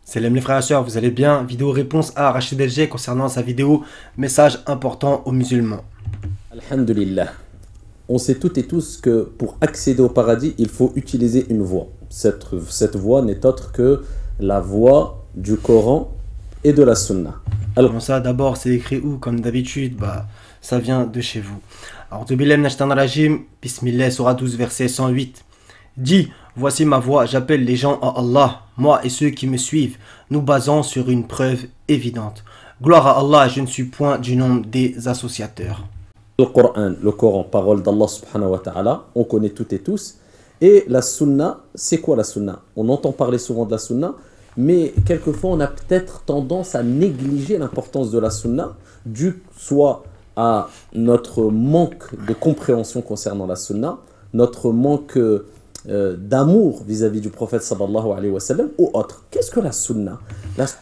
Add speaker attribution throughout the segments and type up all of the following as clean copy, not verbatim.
Speaker 1: Salam les frères et sœurs, vous allez bien? Vidéo réponse à Rachid LG concernant sa vidéo message important aux musulmans.
Speaker 2: Alhamdulillah. On sait toutes et tous que pour accéder au paradis, il faut utiliser une voie. Cette voie n'est autre que la voie du Coran et de la Sunna.
Speaker 1: Alors bon, ça d'abord c'est écrit où? Comme d'habitude, ça vient de chez vous. Alors Bismillah, Surah 12, verset 108. Dis, voici ma voix, j'appelle les gens à Allah, moi et ceux qui me suivent, nous basant sur une preuve évidente. Gloire à Allah, je ne suis point du nombre des associateurs.
Speaker 2: Le Coran, parole d'Allah subhanahu wa ta'ala, on connaît toutes et tous. Et la Sunna, c'est quoi la Sunna? On entend parler souvent de la Sunna, mais quelquefois on a peut-être tendance à négliger l'importance de la Sunna, dû soit à notre manque de compréhension concernant la Sunna, notre manque d'amour vis-à-vis du prophète sallallahu alayhi wa sallam ou autre. Qu'est-ce que la Sunna?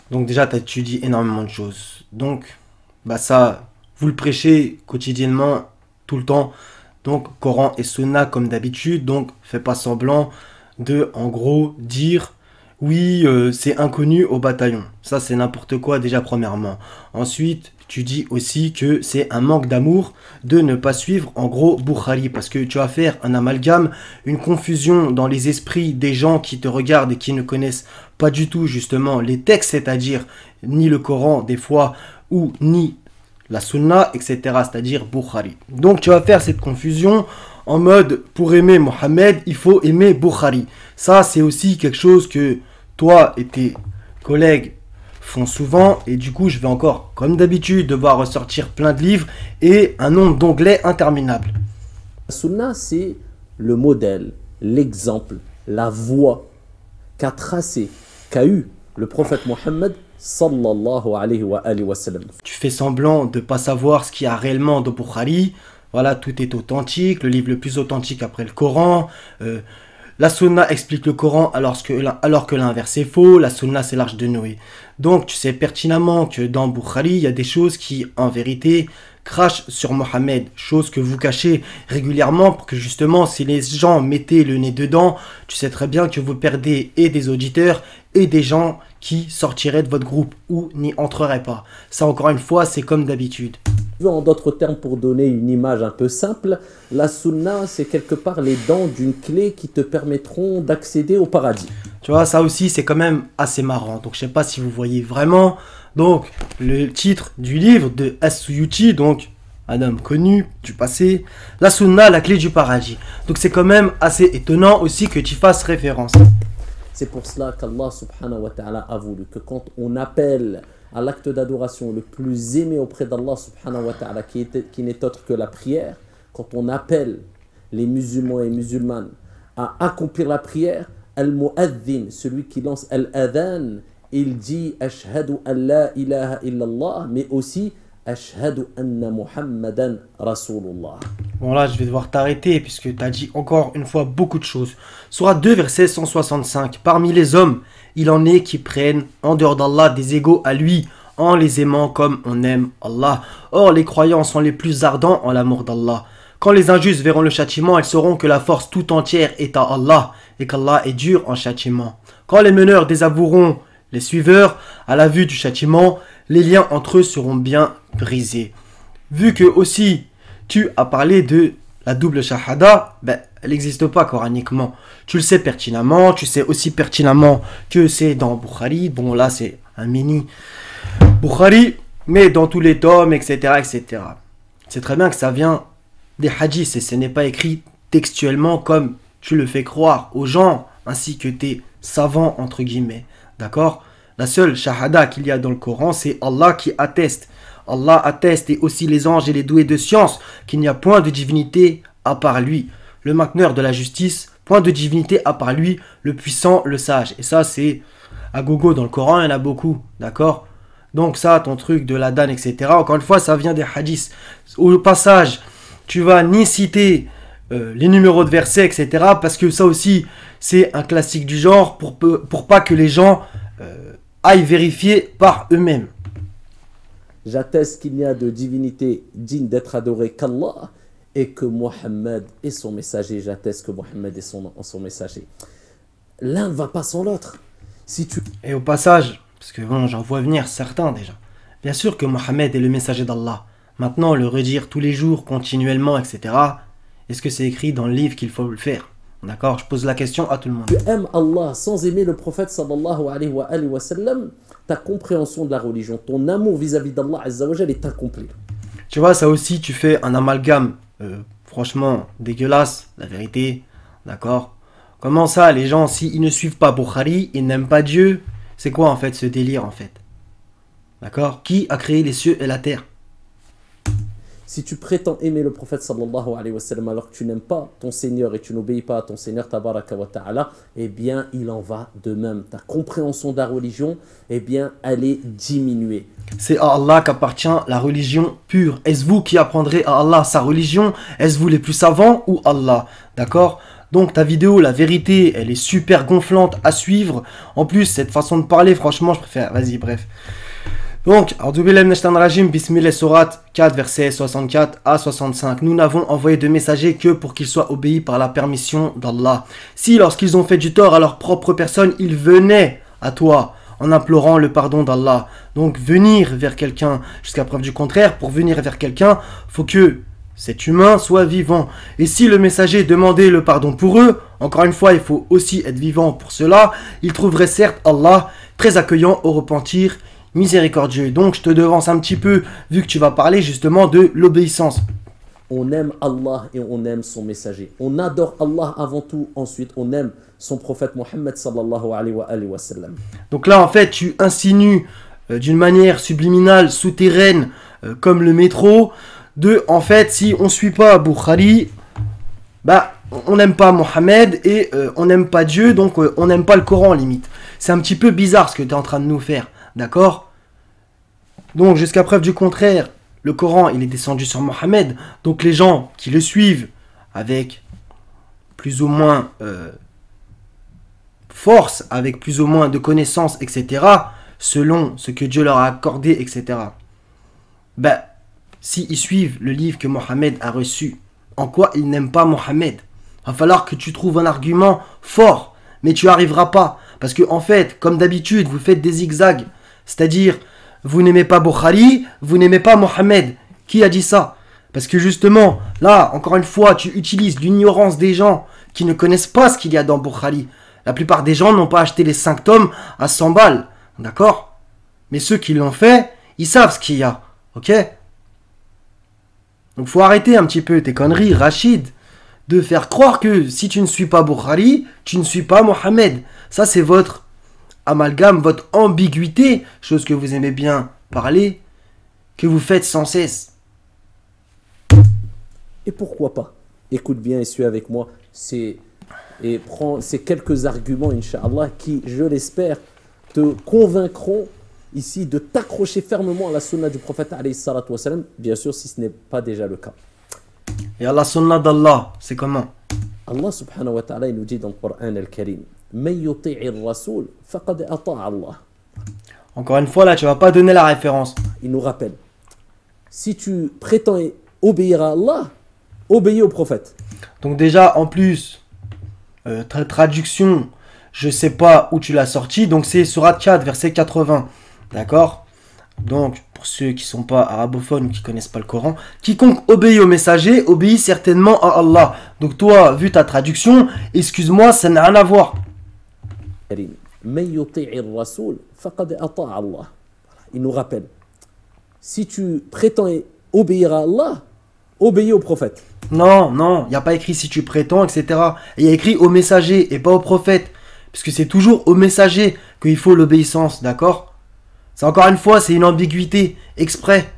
Speaker 1: Donc déjà, tu étudies énormément de choses. Donc, ça, vous le prêchez quotidiennement, tout le temps. Donc, Coran et Sunna comme d'habitude. Donc, fais pas semblant de, en gros, dire oui, c'est inconnu au bataillon. Ça, c'est n'importe quoi déjà premièrement. Ensuite, tu dis aussi que c'est un manque d'amour de ne pas suivre en gros Bukhari, parce que tu vas faire un amalgame, une confusion dans les esprits des gens qui te regardent et qui ne connaissent pas du tout justement les textes, c'est-à-dire ni le Coran des fois ou ni la Sunna, etc., c'est-à-dire Bukhari. Donc tu vas faire cette confusion en mode pour aimer Mohammed, il faut aimer Bukhari. Ça, c'est aussi quelque chose que toi et tes collègues font souvent, et du coup je vais encore comme d'habitude devoir ressortir plein de livres et un nombre d'onglets interminable.
Speaker 2: La Sunna, c'est le modèle, l'exemple, la voie qu'a tracé, qu'a eu le prophète Mohammed sallallahu alayhi wa sallam.
Speaker 1: Tu fais semblant de pas savoir ce qu'il y a réellement dans Bukhari. Voilà, tout est authentique, le livre le plus authentique après le Coran. La Sunna explique le Coran alors que l'inverse est faux. La Sunna, c'est l'arche de Noé. Donc, tu sais pertinemment que dans Bukhari, il y a des choses qui, en vérité, crachent sur Mohammed. Chose que vous cachez régulièrement pour que, justement, si les gens mettaient le nez dedans, tu sais très bien que vous perdez et des auditeurs et des gens qui sortiraient de votre groupe ou n'y entreraient pas. Ça, encore une fois, c'est comme d'habitude.
Speaker 2: En d'autres termes, pour donner une image un peu simple, la Sunna, c'est quelque part les dents d'une clé qui te permettront d'accéder au paradis.
Speaker 1: Tu vois, ça aussi, c'est quand même assez marrant. Donc, je sais pas si vous voyez vraiment. Donc, le titre du livre de As-Suyuti, donc un homme connu du passé, la Sunna, la clé du paradis. Donc, c'est quand même assez étonnant aussi que tu fasses référence.
Speaker 2: C'est pour cela qu'Allah subhanahu wa ta'ala a voulu que quand on appelle à l'acte d'adoration le plus aimé auprès d'Allah subhanahu wa ta'ala, qui n'est autre que la prière, quand on appelle les musulmans et musulmanes à accomplir la prière, al-mu'adhin, celui qui lance al-adhan, il dit ashhadu an la ilaha illallah, mais aussi ashhadu anna muhammadan rasulullah.
Speaker 1: Bon, là, je vais devoir t'arrêter puisque tu as dit encore une fois beaucoup de choses. Surah 2, verset 165. Parmi les hommes, il en est qui prennent en dehors d'Allah des égaux à lui, en les aimant comme on aime Allah. Or, les croyants sont les plus ardents en l'amour d'Allah. Quand les injustes verront le châtiment, ils sauront que la force tout entière est à Allah et qu'Allah est dur en châtiment. Quand les meneurs désavoueront les suiveurs, à la vue du châtiment, les liens entre eux seront bien brisés. Vu que aussi tu as parlé de la double shahada, elle n'existe pas coraniquement. Tu le sais pertinemment, tu sais aussi pertinemment que c'est dans Bukhari. Bon, là, c'est un mini Bukhari, mais dans tous les tomes, etc., etc. C'est très bien que ça vient des hadiths et ce n'est pas écrit textuellement comme tu le fais croire aux gens, ainsi que tes savants, entre guillemets. D'accord? La seule shahada qu'il y a dans le Coran, c'est Allah qui atteste. Allah atteste et aussi les anges et les doués de science qu'il n'y a point de divinité à part lui. Le mainteneur de la justice, point de divinité à part lui, le puissant, le sage. Et ça, c'est à gogo dans le Coran, il y en a beaucoup. D'accord? Donc ça, ton truc de la danne, etc. Encore une fois, ça vient des hadiths. Au passage, tu vas ni citer les numéros de versets, etc. Parce que ça aussi, c'est un classique du genre pour pas que les gens aillent vérifier par eux-mêmes.
Speaker 2: J'atteste qu'il n'y a de divinité digne d'être adorée qu'Allah et que Mohammed est son messager. J'atteste que Mohammed est son messager. L'un ne va pas sans l'autre. Si tu
Speaker 1: Et au passage, parce que bon, j'en vois venir certains déjà. Bien sûr que Mohammed est le messager d'Allah. Maintenant, le redire tous les jours, continuellement, etc. Est-ce que c'est écrit dans le livre qu'il faut le faire? D'accord? Je pose la question à tout le monde.
Speaker 2: aimes Allah sans aimer le prophète sallallahu alayhi wa sallam, ta compréhension de la religion, ton amour vis-à-vis d'Allah azza wa jal est incomplet.
Speaker 1: Tu vois, ça aussi, tu fais un amalgame franchement dégueulasse, la vérité. D'accord? Comment ça, les gens, s'ils ne suivent pas Bukhari, ils n'aiment pas Dieu? C'est quoi en fait ce délire en fait? D'accord? Qui a créé les cieux et la terre?
Speaker 2: Si tu prétends aimer le prophète sallallahu alayhi wa sallam alors que tu n'aimes pas ton Seigneur et tu n'obéis pas à ton Seigneur tabaraka wa ta'ala, eh bien il en va de même. Ta compréhension de la religion, eh bien elle est diminuée.
Speaker 1: C'est à Allah qu'appartient la religion pure. Est-ce vous qui apprendrez à Allah sa religion? Est-ce vous les plus savants ou Allah? D'accord? Donc ta vidéo, la vérité, elle est super gonflante à suivre. En plus, cette façon de parler, franchement, je préfère. Vas-y, bref. Donc, Bismillah Surat 4, verset 64 à 65. Nous n'avons envoyé de messagers que pour qu'ils soient obéis par la permission d'Allah. Si, lorsqu'ils ont fait du tort à leur propre personne, ils venaient à toi en implorant le pardon d'Allah. Donc, venir vers quelqu'un, jusqu'à preuve du contraire, pour venir vers quelqu'un, faut que cet humain soit vivant. Et si le messager demandait le pardon pour eux, encore une fois, il faut aussi être vivant pour cela, il trouverait certes Allah très accueillant au repentir, miséricordieux. Donc je te devance un petit peu, vu que tu vas parler justement de l'obéissance.
Speaker 2: On aime Allah et on aime son messager. On adore Allah avant tout, ensuite on aime son prophète Mohammed sallallahu alayhi wa sallam.
Speaker 1: Donc là en fait tu insinues d'une manière subliminale, souterraine, comme le métro, en fait si on suit pas Bukhari, bah on n'aime pas Mohammed et on n'aime pas Dieu, donc on n'aime pas le Coran limite. C'est un petit peu bizarre ce que tu es en train de nous faire. D'accord? Donc, jusqu'à preuve du contraire, le Coran, il est descendu sur Mohammed. Donc, les gens qui le suivent avec plus ou moins force, avec plus ou moins de connaissances, etc., selon ce que Dieu leur a accordé, etc., ben, s'ils suivent le livre que Mohammed a reçu, en quoi ils n'aiment pas Mohammed? Il va falloir que tu trouves un argument fort, mais tu n'y arriveras pas. Parce que, en fait, comme d'habitude, vous faites des zigzags. C'est-à-dire, vous n'aimez pas Bukhari, vous n'aimez pas Mohammed. Qui a dit ça? Parce que justement, là, encore une fois, tu utilises l'ignorance des gens qui ne connaissent pas ce qu'il y a dans Bukhari. La plupart des gens n'ont pas acheté les 5 tomes à 100 balles. D'accord? Mais ceux qui l'ont fait, ils savent ce qu'il y a. Ok? Donc, faut arrêter un petit peu tes conneries, Rachid, de faire croire que si tu ne suis pas Bukhari, tu ne suis pas Mohammed. Ça, c'est votre amalgame, votre ambiguïté, chose que vous aimez bien parler, que vous faites sans cesse.
Speaker 2: Et pourquoi pas? Écoute bien et suis avec moi. Et prends ces quelques arguments, Inch'Allah, qui, je l'espère, te convaincront ici de t'accrocher fermement à la sunna du prophète, alayhi salatu wa salam, bien sûr, si ce n'est pas déjà le cas.
Speaker 1: Et à la sunna d'Allah, c'est comment?
Speaker 2: Allah subhanahu wa ta'ala, il nous dit dans le Coran al-Karim,
Speaker 1: encore une fois, là, tu vas pas donner la référence.
Speaker 2: Il nous rappelle, si tu prétends obéir à Allah, obéis au prophète.
Speaker 1: Donc déjà, en plus, traduction, je sais pas où tu l'as sorti, donc c'est Surat 4, verset 80. D'accord? Donc, pour ceux qui sont pas arabophones ou qui connaissent pas le Coran, quiconque obéit au messager, obéit certainement à Allah. Donc toi, vu ta traduction, excuse-moi, ça n'a rien à voir.
Speaker 2: Il nous rappelle, si tu prétends obéir à Allah, obéis au prophète.
Speaker 1: Non, il n'y a pas écrit si tu prétends, etc. Il y a écrit au messager et pas au prophète. Puisque c'est toujours au messager qu'il faut l'obéissance, d'accord? C'est encore une fois, c'est une ambiguïté exprès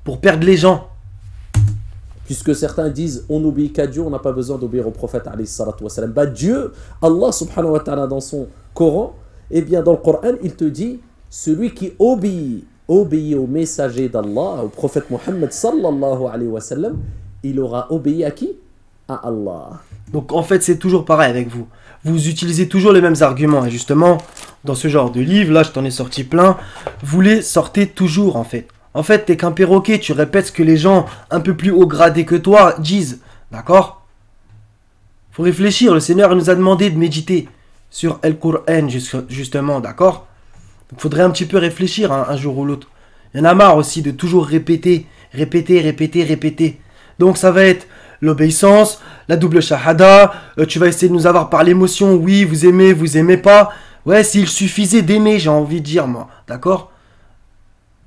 Speaker 1: pour perdre les gens.
Speaker 2: Puisque certains disent on n'obéit qu'à Dieu, on n'a pas besoin d'obéir au prophète alayhi salatu wa salam. Bah Dieu, Allah subhanahu wa ta'ala dans son Coran, eh bien dans le Coran, il te dit celui qui obéit au messager d'Allah, au prophète Mohammed sallallahu alayhi wa sallam, il aura obéi à qui? À Allah.
Speaker 1: Donc en fait c'est toujours pareil avec vous. Vous utilisez toujours les mêmes arguments. Et justement, dans ce genre de livre, là je t'en ai sorti plein, vous les sortez toujours en fait. En fait, t'es qu'un perroquet, tu répètes ce que les gens un peu plus haut gradés que toi disent. D'accord? Faut réfléchir, le Seigneur nous a demandé de méditer sur El Qur'an, justement, d'accord? Il faudrait un petit peu réfléchir hein, un jour ou l'autre. Il y en a marre aussi de toujours répéter, répéter, répéter, répéter. Donc ça va être l'obéissance, la double shahada, tu vas essayer de nous avoir par l'émotion, oui, vous aimez pas. Ouais, s'il suffisait d'aimer, j'ai envie de dire, moi, d'accord?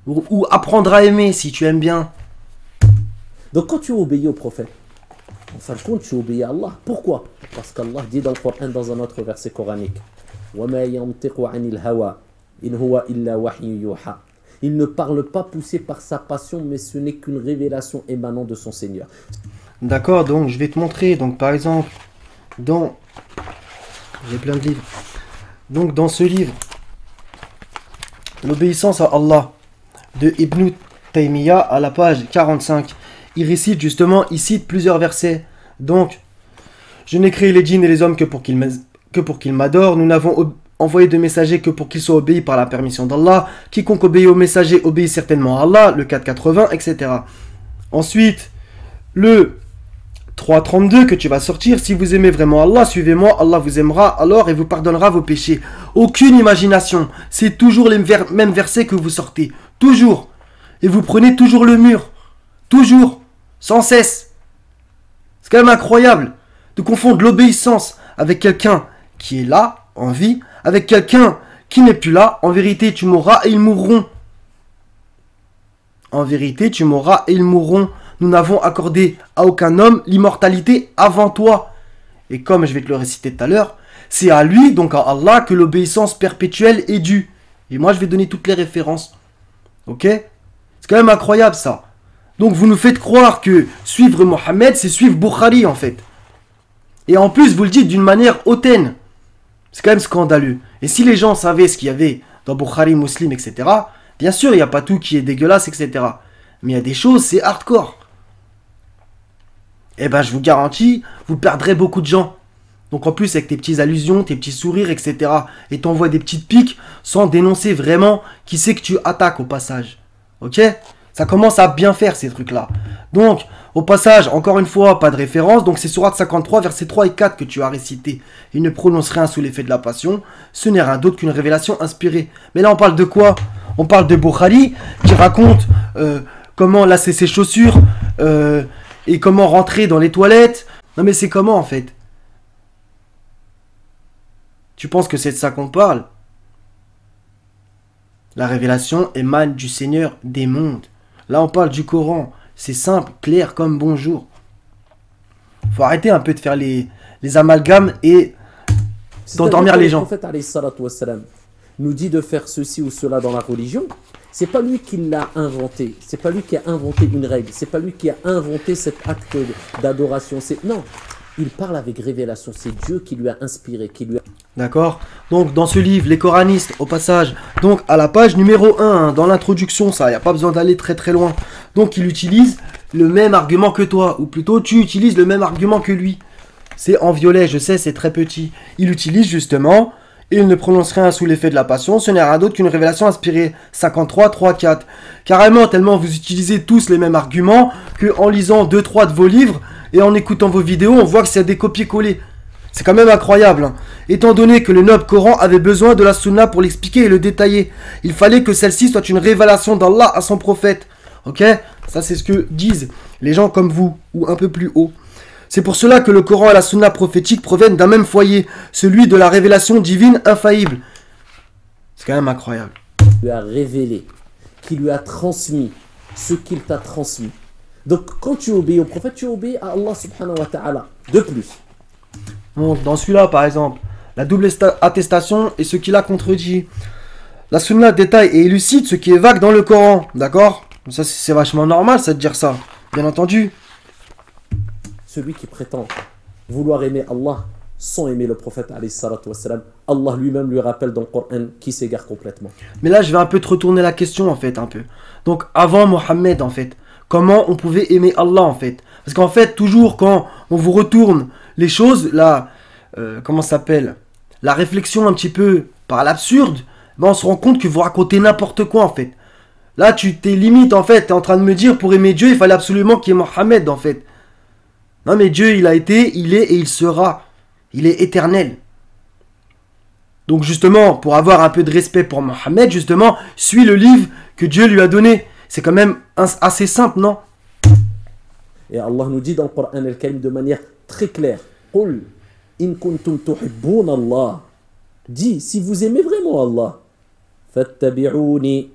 Speaker 1: Ou apprendre à aimer, si tu aimes bien.
Speaker 2: Donc quand tu obéis au prophète, en fin de compte, tu obéis à Allah. Pourquoi? Parce qu'Allah dit dans le Coran, dans un autre verset coranique, وَمَا يَنْطِقُ عَنِ الْهَوَى إِنْ هُوَ إِلَّا وَحْيٌ يُوحَى. Il ne parle pas poussé par sa passion, mais ce n'est qu'une révélation émanant de son Seigneur.
Speaker 1: D'accord, donc je vais te montrer. Donc par exemple, j'ai plein de livres. Donc dans ce livre, l'obéissance à Allah de Ibn Taymiyyah à la page 45, il récite justement, il cite plusieurs versets. Donc, je n'ai créé les djinns et les hommes que pour qu'ils m'adorent. Nous n'avons envoyé de messagers que pour qu'ils soient obéis par la permission d'Allah. Quiconque obéit aux messagers obéit certainement à Allah, le 480, etc. Ensuite, le 3.32 que tu vas sortir, si vous aimez vraiment Allah, suivez-moi, Allah vous aimera alors et vous pardonnera vos péchés. Aucune imagination, c'est toujours les mêmes versets que vous sortez, toujours. Et vous prenez toujours le mur, toujours, sans cesse. C'est quand même incroyable de confondre l'obéissance avec quelqu'un qui est là, en vie, avec quelqu'un qui n'est plus là. En vérité, tu mourras et ils mourront. En vérité, tu mourras et ils mourront. Nous n'avons accordé à aucun homme l'immortalité avant toi. Et comme je vais te le réciter tout à l'heure, c'est à lui, donc à Allah, que l'obéissance perpétuelle est due. Et moi, je vais donner toutes les références. Ok? C'est quand même incroyable, ça. Donc, vous nous faites croire que suivre Mohammed, c'est suivre Bukhari, en fait. Et en plus, vous le dites d'une manière hautaine. C'est quand même scandaleux. Et si les gens savaient ce qu'il y avait dans Bukhari, Muslim, etc., bien sûr, il n'y a pas tout qui est dégueulasse, etc. Mais il y a des choses, c'est hardcore. Eh ben, je vous garantis, vous perdrez beaucoup de gens. Donc en plus, avec tes petites allusions, tes petits sourires, etc. Et t'envoies des petites piques sans dénoncer vraiment qui c'est que tu attaques au passage. Ok? Ça commence à bien faire ces trucs-là. Donc, au passage, encore une fois, pas de référence. Donc c'est Sourate 53, versets 3 et 4 que tu as récité. Il ne prononce rien sous l'effet de la passion. Ce n'est rien d'autre qu'une révélation inspirée. Mais là, on parle de quoi? On parle de Bukhari qui raconte comment lasser ses chaussures et comment rentrer dans les toilettes. Non mais c'est comment en fait? Tu penses que c'est de ça qu'on parle? La révélation émane du Seigneur des mondes. Là on parle du Coran. C'est simple, clair comme bonjour. Faut arrêter un peu de faire les amalgames et d'endormir les gens.
Speaker 2: Le prophète alayhi salatu wassalam nous dit de faire ceci ou cela dans la religion. C'est pas lui qui l'a inventé. C'est pas lui qui a inventé une règle. C'est pas lui qui a inventé cet acte d'adoration. Non, il parle avec révélation. C'est Dieu qui lui a inspiré, qui lui a...
Speaker 1: D'accord. Donc dans ce livre, les coranistes, au passage, donc à la page numéro 1, hein, dans l'introduction, ça, il n'y a pas besoin d'aller très très loin. Donc il utilise le même argument que toi, ou plutôt tu utilises le même argument que lui. C'est en violet, je sais, c'est très petit. Il utilise justement... Il ne prononce rien sous l'effet de la passion, ce n'est rien d'autre qu'une révélation inspirée. 53, 3, 4. Carrément, tellement vous utilisez tous les mêmes arguments, que en lisant 2-3 de vos livres, et en écoutant vos vidéos, on voit que c'est des copier-coller. C'est quand même incroyable. Hein. Étant donné que le noble Coran avait besoin de la sunna pour l'expliquer et le détailler, il fallait que celle-ci soit une révélation d'Allah à son prophète. Ok? Ça c'est ce que disent les gens comme vous, ou un peu plus haut. C'est pour cela que le Coran et la Sunna prophétique proviennent d'un même foyer, celui de la révélation divine infaillible. C'est quand même incroyable.
Speaker 2: Il lui a révélé, qui lui a transmis ce qu'il t'a transmis. Donc quand tu obéis au prophète, tu obéis à Allah subhanahu wa ta'ala. De plus.
Speaker 1: Bon, dans celui-là, par exemple, la double attestation et ce qui la contredit. La Sunna détaille et élucide ce qui est vague dans le Coran. D'accord? Ça, c'est vachement normal, ça de dire ça. Bien entendu.
Speaker 2: Celui qui prétend vouloir aimer Allah sans aimer le prophète alayhi salatu wassalam, Allah lui-même lui rappelle dans le Coran qui s'égare complètement.
Speaker 1: Mais là je vais un peu te retourner la question en fait un peu. Donc avant Mohammed en fait, comment on pouvait aimer Allah en fait? Parce qu'en fait toujours quand on vous retourne les choses, là, comment ça s'appelle? La réflexion un petit peu par l'absurde, ben on se rend compte que vous racontez n'importe quoi en fait. Là tu t'es limite en fait, tu es en train de me dire pour aimer Dieu il fallait absolument qu'il y ait Mohammed en fait. Non mais Dieu il a été, il est et il sera. Il est éternel. Donc justement, pour avoir un peu de respect pour Mohammed, justement, suis le livre que Dieu lui a donné. C'est quand même assez simple, non?
Speaker 2: Et Allah nous dit dans le Coran al-Karim de manière très claire, Qul in kuntum tuhibbun Allah. Dis, si vous aimez vraiment Allah, fattabi'uni,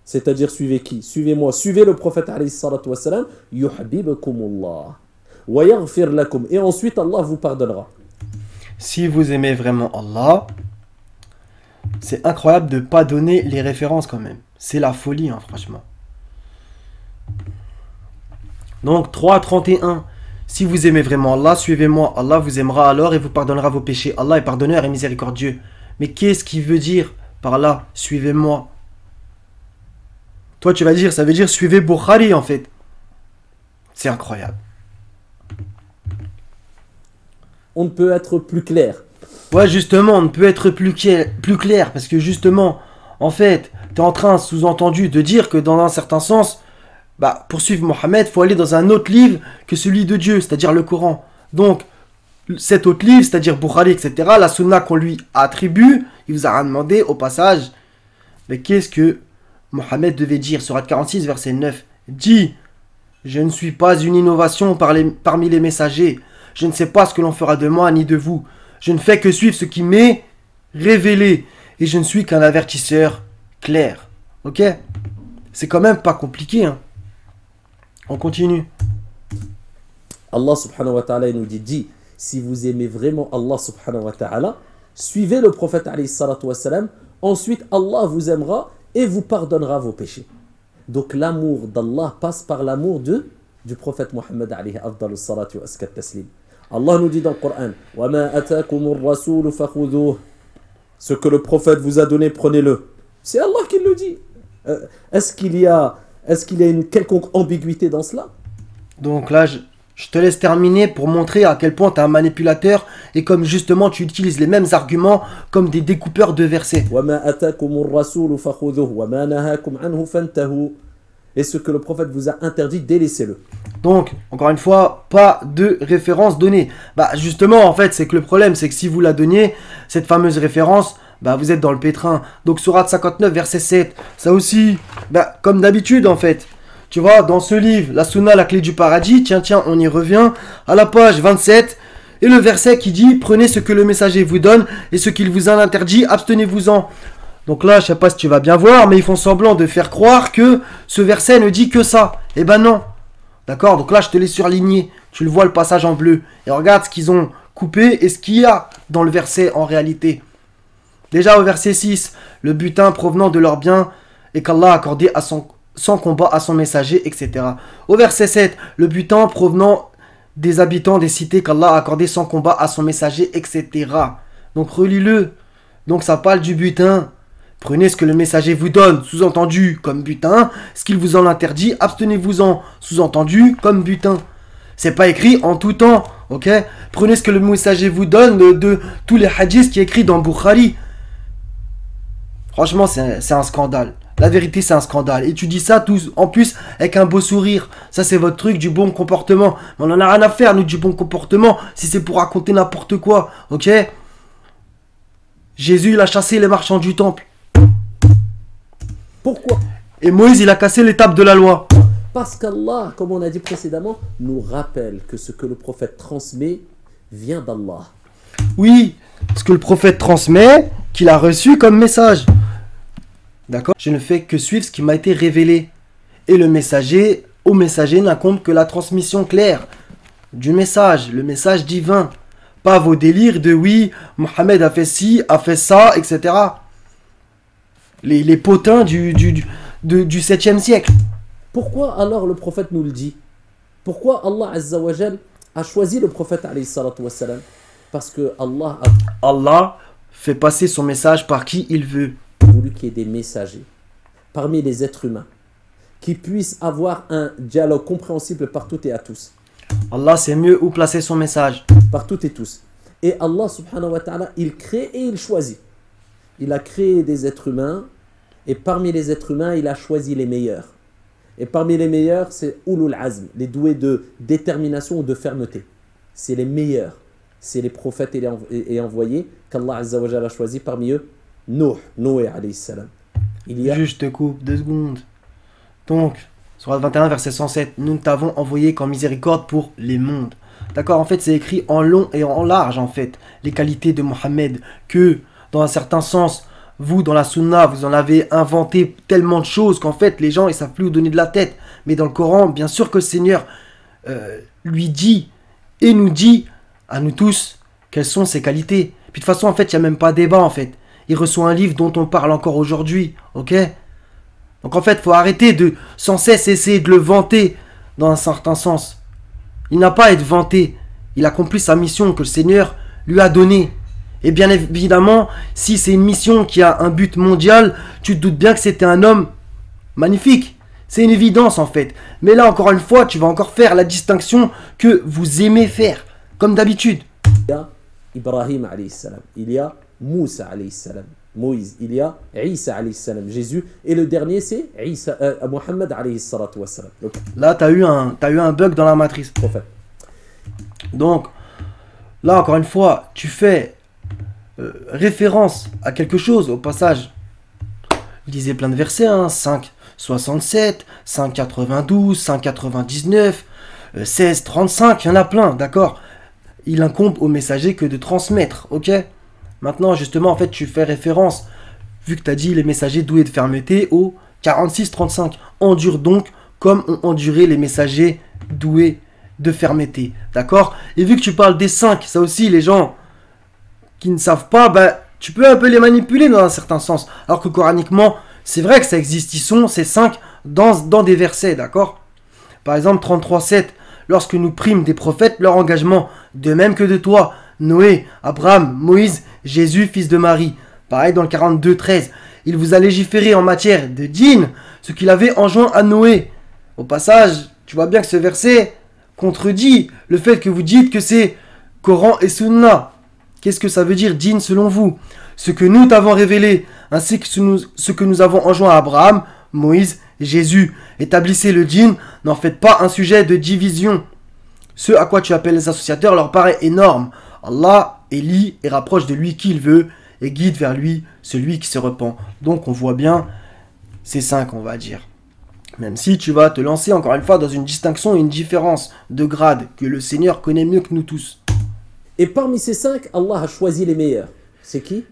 Speaker 2: c'est-à-dire suivez qui? Suivez-moi, suivez le prophète alayhi salatu wassalam, yuhibbukumullah, wa yaghfir lakum, et ensuite Allah vous pardonnera.
Speaker 1: Si vous aimez vraiment Allah, c'est incroyable de ne pas donner les références quand même. C'est la folie, hein, franchement. Donc 3.31. Si vous aimez vraiment Allah, suivez-moi. Allah vous aimera alors et vous pardonnera vos péchés. Allah est pardonneur et miséricordieux. Mais qu'est-ce qu'il veut dire par là? Suivez-moi. Toi tu vas dire, ça veut dire suivez Bukhari en fait. C'est incroyable.
Speaker 2: On ne peut être plus clair.
Speaker 1: Ouais, justement, on ne peut être plus clair parce que justement, en fait, tu es en train, sous-entendu, de dire que dans un certain sens, bah, pour suivre Mohammed, il faut aller dans un autre livre que celui de Dieu, c'est-à-dire le Coran. Donc, cet autre livre, c'est-à-dire Bukhari, etc., la sunna qu'on lui attribue, il vous a rien demandé au passage. Mais qu'est-ce que Mohammed devait dire? Sourate 46, verset 9. Dis, je ne suis pas une innovation parmi les messagers. Je ne sais pas ce que l'on fera de moi ni de vous. Je ne fais que suivre ce qui m'est révélé. Et je ne suis qu'un avertisseur clair. Ok? C'est quand même pas compliqué, hein. On continue.
Speaker 2: Allah subhanahu wa ta'ala nous dit, si vous aimez vraiment Allah subhanahu wa ta'ala, suivez le prophète alayhi salatu wa salam, ensuite Allah vous aimera et vous pardonnera vos péchés. Donc l'amour d'Allah passe par l'amour du prophète Muhammad alayhi afdalus salatu wa askat taslim. Allah nous dit dans le Coran, وَمَا أَتَاكُمُ الرَّسُولُ فَخُذُوهُ. Ce que le prophète vous a donné, prenez-le. C'est Allah qui le dit. Est-ce qu'il y a une quelconque ambiguïté dans cela? Donc
Speaker 1: là, je te laisse terminer pour montrer à quel point tu es un manipulateur et comme justement tu utilises les mêmes arguments comme des découpeurs de versets.
Speaker 2: وَمَا أَتَاكُمُ الرَّسُولُ فَخُذُوهُ وَمَا نَهَاكُمْ عَنْهُ فَانْتَهُوا. Et ce que le prophète vous a interdit, délaissez-le.
Speaker 1: Donc, encore une fois, pas de référence donnée. Bah justement, en fait, c'est que le problème, c'est que si vous la donniez, cette fameuse référence, bah vous êtes dans le pétrin. Donc, sourate 59, verset 7, ça aussi, bah comme d'habitude, en fait. Tu vois, dans ce livre, la Sunna, la clé du paradis, tiens, on y revient, à la page 27, et le verset qui dit, prenez ce que le messager vous donne, et ce qu'il vous en interdit, abstenez-vous-en. Donc là, je sais pas si tu vas bien voir, mais ils font semblant de faire croire que ce verset ne dit que ça. Eh ben non. D'accord? Donc là, je te l'ai surligné. Tu le vois, le passage en bleu. Et regarde ce qu'ils ont coupé et ce qu'il y a dans le verset en réalité. Déjà au verset 6, le butin provenant de leurs biens et qu'Allah a accordé sans combat à son messager, etc. Au verset 7, le butin provenant des habitants des cités qu'Allah a accordé sans combat à son messager, etc. Donc relis-le. Donc ça parle du butin. Prenez ce que le messager vous donne, sous-entendu comme butin. Ce qu'il vous en interdit, abstenez-vous-en, sous-entendu comme butin. C'est pas écrit en tout temps, ok? Prenez ce que le messager vous donne de tous les hadiths qui est écrit dans Bukhari. Franchement, c'est un scandale. La vérité, c'est un scandale. Et tu dis ça tous, en plus, avec un beau sourire. Ça, c'est votre truc du bon comportement. Mais on en a rien à faire, nous, du bon comportement, si c'est pour raconter n'importe quoi, ok? Jésus, il a chassé les marchands du temple.
Speaker 2: Pourquoi?
Speaker 1: Et Moïse, il a cassé l'étape de la loi.
Speaker 2: Parce qu'Allah, comme on a dit précédemment, nous rappelle que ce que le prophète transmet vient d'Allah.
Speaker 1: Oui, ce que le prophète transmet, qu'il a reçu comme message. D'accord? Je ne fais que suivre ce qui m'a été révélé. Et au messager n'incombe que la transmission claire du message, le message divin. Pas vos délires de oui, Mohammed a fait ci, a fait ça, etc. Les potins du 7e siècle.
Speaker 2: Pourquoi alors le prophète nous le dit? Pourquoi Allah Azza wa Jal a choisi le prophète alayhi salatu wa salam? Parce que
Speaker 1: Allah fait passer son message par qui il veut.
Speaker 2: Voulu qu'il y ait des messagers parmi les êtres humains qui puissent avoir un dialogue compréhensible par toutes et à tous.
Speaker 1: Allah sait mieux où placer son message.
Speaker 2: Par toutes et tous. Et Allah subhanahu wa ta'ala, il crée et il choisit. Il a créé des êtres humains et parmi les êtres humains, il a choisi les meilleurs. Et parmi les meilleurs, c'est Ulul Azm, les doués de détermination ou de fermeté. C'est les meilleurs. c'est les prophètes et envoyés qu'Allah Azza wa Jalla a choisi parmi eux. Noé alayhi salam. Il y a
Speaker 1: Juste te coupe 2 secondes. Donc, sur 21, verset 107, nous t'avons envoyé qu'en miséricorde pour les mondes. D'accord, en fait, c'est écrit en long et en large, en fait, les qualités de Mohammed, que, dans un certain sens, vous, dans la sunna, vous en avez inventé tellement de choses qu'en fait, les gens, ils savent plus où donner de la tête. Mais dans le Coran, bien sûr que le Seigneur lui dit et nous dit, à nous tous, quelles sont ses qualités. Puis de toute façon, en fait, il n'y a même pas débat, en fait. Il reçoit un livre dont on parle encore aujourd'hui, ok? Donc en fait, il faut arrêter de sans cesse essayer de le vanter dans un certain sens. Il n'a pas à être vanté. Il accomplit sa mission que le Seigneur lui a donnée. Et bien évidemment, si c'est une mission qui a un but mondial, tu te doutes bien que c'était un homme magnifique. C'est une évidence en fait. Mais là, encore une fois, tu vas encore faire la distinction que vous aimez faire, comme d'habitude.
Speaker 2: Il y a Ibrahim alayhi salam. Il y a Moussa alayhi salam. Moïse, il y a Isa alayhi salam, Jésus, et le dernier c'est Mohammed alayhi salatu wa salam, le
Speaker 1: Là, tu as eu un bug dans la matrice.
Speaker 2: prophète.
Speaker 1: Donc, là, encore une fois, tu fais référence à quelque chose, au passage. Il disait plein de versets, hein, 5, 67, 5, 92, 5, 99, 16, 35, il y en a plein, d'accord? Il incombe au messager que de transmettre, ok? Maintenant, justement, en fait, tu fais référence, vu que tu as dit les messagers doués de fermeté, au 46-35. Endure donc comme ont enduré les messagers doués de fermeté. D'accord? Et vu que tu parles des 5, ça aussi, les gens qui ne savent pas, bah, tu peux un peu les manipuler dans un certain sens. Alors que coraniquement, c'est vrai que ça existe. Ils sont ces 5 dans des versets, d'accord? Par exemple, 33-7. Lorsque nous prîmes des prophètes leur engagement, de même que de toi, Noé, Abraham, Moïse, Jésus, fils de Marie. Pareil dans le 42-13. Il vous a légiféré en matière de dîn, ce qu'il avait enjoint à Noé. Au passage, tu vois bien que ce verset contredit le fait que vous dites que c'est Coran et Sunna. Qu'est-ce que ça veut dire dîn selon vous? Ce que nous t'avons révélé, ainsi que ce que nous avons enjoint à Abraham, Moïse, Jésus. Établissez le dîn, n'en faites pas un sujet de division. Ce à quoi tu appelles les associateurs leur paraît énorme. Allah élit et rapproche de lui qui il veut et guide vers lui celui qui se repent. Donc on voit bien ces 5, on va dire. Même si tu vas te lancer encore une fois dans une distinction et une différence de grade que le Seigneur connaît mieux que nous tous.
Speaker 2: Et parmi ces 5, Allah a choisi les meilleurs. C'est qui?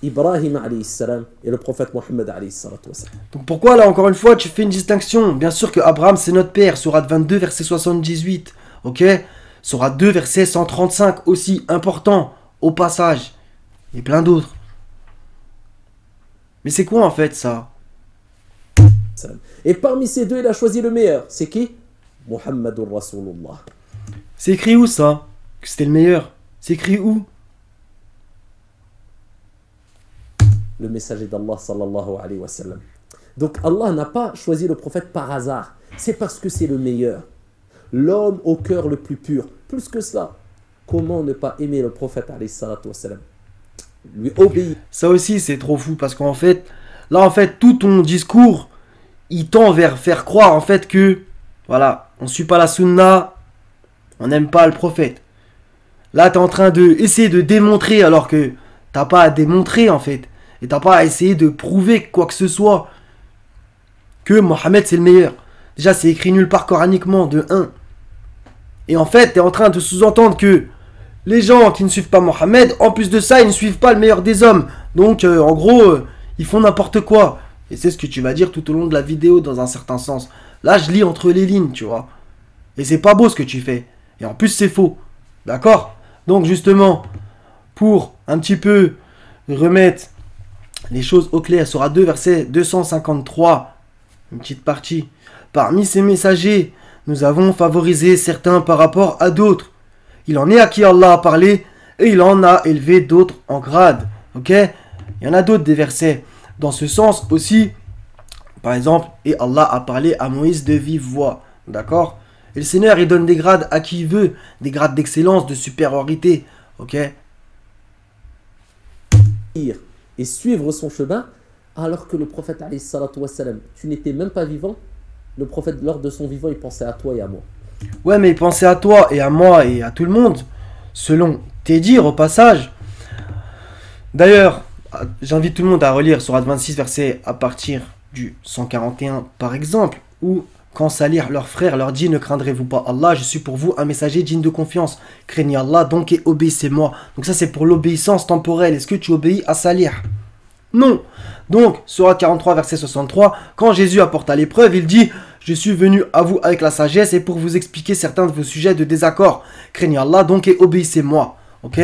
Speaker 2: Ibrahim alayhi salam et le prophète Mohammed alayhi salatu wa salam.
Speaker 1: Donc pourquoi là encore une fois tu fais une distinction? Bien sûr que Abraham c'est notre père, Sourate 22 verset 78, ok? Sourate 2 verset 135 aussi important au passage. Et plein d'autres. Mais c'est quoi en fait ça?
Speaker 2: Et parmi ces 2, il a choisi le meilleur. C'est qui? Muhammadur Rasulullah.
Speaker 1: C'est écrit où ça? Que c'était le meilleur? C'est écrit où?
Speaker 2: Le messager d'Allah sallallahu alayhi wa sallam. Donc Allah n'a pas choisi le prophète par hasard. C'est parce que c'est le meilleur. L'homme au cœur le plus pur. Plus que cela, comment ne pas aimer le prophète alayhi salatu wa sallam? Lui obéir.
Speaker 1: Ça aussi c'est trop fou parce qu'en fait, là en fait tout ton discours, il tend vers faire croire en fait que, voilà, on suit pas la sunna, on n'aime pas le prophète. Là tu es en train de essayer de démontrer alors que t'as pas à démontrer en fait. Et t'as pas à essayer de prouver quoi que ce soit que Mohammed c'est le meilleur. Déjà c'est écrit nulle part coraniquement de 1. Et en fait t'es en train de sous-entendre que les gens qui ne suivent pas Mohammed, en plus de ça ils ne suivent pas le meilleur des hommes. Donc en gros ils font n'importe quoi. Et c'est ce que tu vas dire tout au long de la vidéo dans un certain sens. Là je lis entre les lignes tu vois. Et c'est pas beau ce que tu fais. Et en plus c'est faux. D'accord? Donc justement pour un petit peu remettre les choses au clair, Sourate 2 verset 253, une petite partie. Parmi ces messagers, nous avons favorisé certains par rapport à d'autres. Il en est à qui Allah a parlé et il en a élevé d'autres en grade. Ok? Il y en a d'autres des versets. Dans ce sens aussi, par exemple, et Allah a parlé à Moïse de vive voix. D'accord? Et le Seigneur, il donne des grades à qui il veut, des grades d'excellence, de supériorité. Ok?
Speaker 2: Et suivre son chemin, alors que le prophète alayhi salatu wa salam, tu n'étais même pas vivant. Le prophète lors de son vivant il pensait à toi et à moi.
Speaker 1: Ouais mais il pensait à toi et à moi et à tout le monde selon tes dires au passage. D'ailleurs, j'invite tout le monde à relire Sourate 26 verset à partir du 141 par exemple, où quand Salih, leur frère, leur dit: ne craindrez-vous pas Allah, je suis pour vous un messager digne de confiance. Craignez Allah donc et obéissez-moi. Donc ça c'est pour l'obéissance temporelle. Est-ce que tu obéis à Salih? Non. Donc, Sourate 43 verset 63, quand Jésus apporte à l'épreuve, il dit: je suis venu à vous avec la sagesse et pour vous expliquer certains de vos sujets de désaccord. Craignez Allah donc et obéissez-moi. Ok?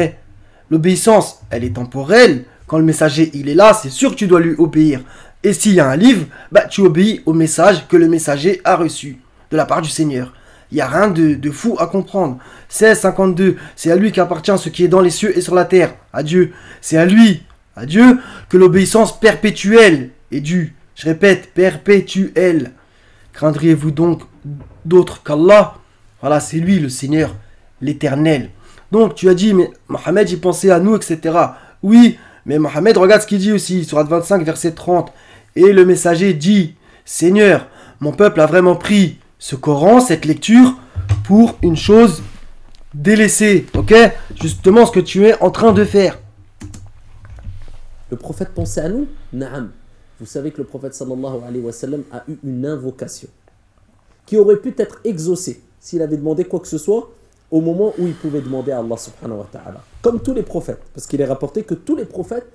Speaker 1: L'obéissance, elle est temporelle. Quand le messager il est là, c'est sûr que tu dois lui obéir. Et s'il y a un livre, bah, tu obéis au message que le messager a reçu de la part du Seigneur. Il n'y a rien de fou à comprendre. 16:52, c'est à lui qu'appartient ce qui est dans les cieux et sur la terre. À Dieu. C'est à lui, à Dieu, que l'obéissance perpétuelle est due. Je répète, perpétuelle. Craindriez-vous donc d'autre qu'Allah? Voilà, c'est lui le Seigneur, l'Éternel. Donc tu as dit, mais Mohammed, il pensait à nous, etc. Oui, mais Mohammed, regarde ce qu'il dit aussi, Sourate 25, verset 30. Et le messager dit: Seigneur, mon peuple a vraiment pris ce Coran, cette lecture, pour une chose délaissée. Ok? Justement ce que tu es en train de faire.
Speaker 2: Le prophète pensait à nous? Naam. Vous savez que le prophète sallallahu alayhi wa sallam a eu une invocation qui aurait pu être exaucée s'il avait demandé quoi que ce soit au moment où il pouvait demander à Allah subhanahu wa ta'ala. Comme tous les prophètes. Parce qu'il est rapporté que tous les prophètes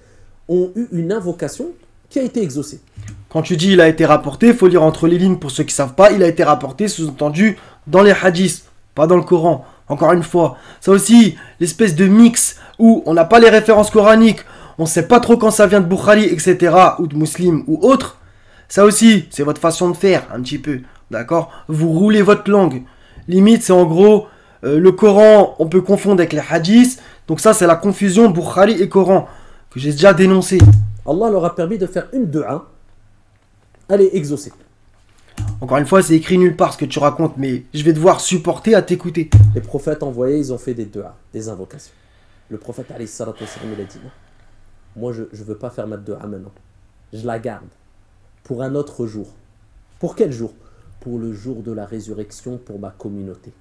Speaker 2: ont eu une invocation qui a été exaucée.
Speaker 1: Quand tu dis il a été rapporté, il faut lire entre les lignes pour ceux qui ne savent pas. Il a été rapporté, sous-entendu, dans les hadiths, pas dans le Coran. Encore une fois. Ça aussi, l'espèce de mix où on n'a pas les références coraniques, on ne sait pas trop quand ça vient de Bukhari, etc., ou de Muslim, ou autre. Ça aussi, c'est votre façon de faire, un petit peu. D'accord? Vous roulez votre langue. Limite, c'est en gros, le Coran, on peut confondre avec les hadiths. Donc ça, c'est la confusion Bukhari et Coran, que j'ai déjà dénoncé.
Speaker 2: Allah leur a permis de faire une dua. Elle est exaucée.
Speaker 1: Encore une fois, c'est écrit nulle part ce que tu racontes, mais je vais devoir supporter à t'écouter.
Speaker 2: Les prophètes envoyés, ils ont fait des duas, des invocations. Le prophète alayhi salatu wassalam, il a dit: non, moi je ne veux pas faire ma dua maintenant. Je la garde pour un autre jour. Pour quel jour? Pour le jour de la résurrection, pour ma communauté.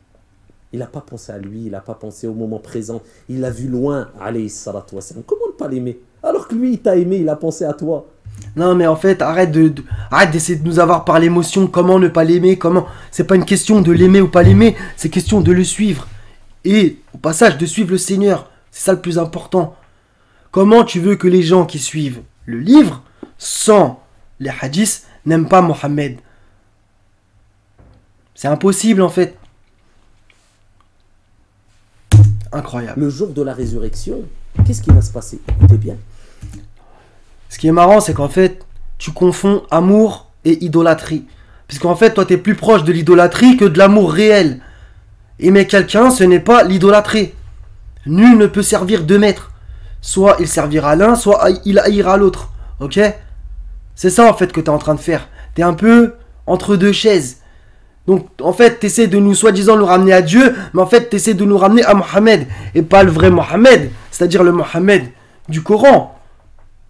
Speaker 2: Il n'a pas pensé à lui, il n'a pas pensé au moment présent. Il l'a vu loin, alayhi salatu wassalam. Comment ne pas l'aimer? Alors que lui, il t'a aimé, il a pensé à toi.
Speaker 1: Non, mais en fait, arrête d'essayer de nous avoir par l'émotion. Comment ne pas l'aimer? Comment? C'est pas une question de l'aimer ou pas l'aimer, c'est question de le suivre. Et au passage, de suivre le Seigneur. C'est ça le plus important. Comment tu veux que les gens qui suivent le livre, sans les hadiths, n'aiment pas Mohammed? C'est impossible en fait. Incroyable.
Speaker 2: Le jour de la résurrection, qu'est-ce qui va se passer? Écoutez bien.
Speaker 1: Ce qui est marrant, c'est qu'en fait, tu confonds amour et idolâtrie. Puisqu'en fait, toi, tu es plus proche de l'idolâtrie que de l'amour réel. Aimer quelqu'un, ce n'est pas l'idolâtrer. Nul ne peut servir deux maîtres. Soit il servira l'un, soit il haïra l'autre. Ok? C'est ça, en fait, que tu es en train de faire. Tu es un peu entre deux chaises. Donc, en fait, tu essaies de nous, soi-disant, nous ramener à Dieu, mais en fait, tu essaies de nous ramener à Mohammed. Et pas le vrai Mohammed, c'est-à-dire le Mohammed du Coran.